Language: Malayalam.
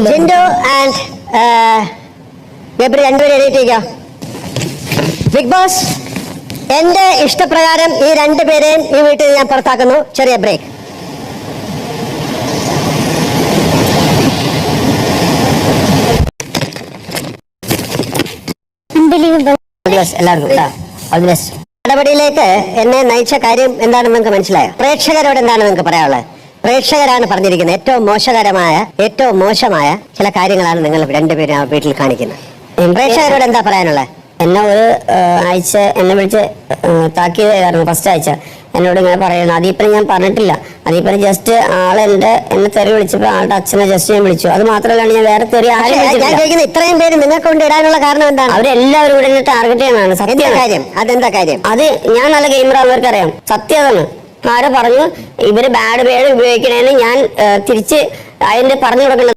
ജിൻഡു ആൻഡ് ഗബ്രി രണ്ടുപേരും എഴുതിയിട്ടിരിക്കാം. ബിഗ് ബോസ്, എന്റെ ഇഷ്ടപ്രകാരം ഈ രണ്ടുപേരെയും ഈ വീട്ടിൽ ഞാൻ പുറത്താക്കുന്നു. ചെറിയ ബ്രേക്ക്. നടപടിയിലേക്ക് എന്നെ നയിച്ച കാര്യം എന്താണെന്ന് നിങ്ങൾക്ക് മനസ്സിലായോ? പ്രേക്ഷകരോട് എന്താണ് നിങ്ങൾക്ക് പറയാനുള്ളത്? പ്രേക്ഷകരാണ് പറഞ്ഞിരിക്കുന്നത് ഏറ്റവും മോശമായ ചില കാര്യങ്ങളാണ് നിങ്ങൾ രണ്ടുപേരും ആ വീട്ടിൽ കാണിക്കുന്നത്. പ്രേക്ഷകരോട് എന്താ പറയാനുള്ളത്? എന്നെ ഒരു ആഴ്ച എന്നെ വിളിച്ച് താക്കീതായിരുന്നു. ഫസ്റ്റ് ആഴ്ച എന്നോട് ഇങ്ങനെ പറയുന്നു. അതീപ്പനെ ഞാൻ പറഞ്ഞിട്ടില്ല. അതീപ്പനെ ജസ്റ്റ് എന്നെ തെറി വിളിച്ചപ്പോൾ ആളുടെ അച്ഛനെ ജസ്റ്റ് ഞാൻ വിളിച്ചു. അത് മാത്രമല്ല ഞാൻ വേറെ തെറി ആരും വിളിച്ചിട്ടില്ല. ഇത്രയും പേര് നിങ്ങൾക്ക് കൊണ്ട് ഇടാനുള്ള കാരണം എന്താണ്? അവരെല്ലാവരും ഇവിടെ ടാർഗറ്റ് ചെയ്യാനാണ്. സത്യം കാര്യം അതെന്താ കാര്യം? അത് ഞാൻ നല്ല ഗെയിമറാവുന്നവർക്ക് അറിയാം. സത്യം അതാണ്. ആരെ പറഞ്ഞു ഇവര് ബാഡ് പേര് ഉപയോഗിക്കണേന്ന് ഞാൻ തിരിച്ച് അതിന്റെ പറഞ്ഞു കൊടുക്കുന്നത്.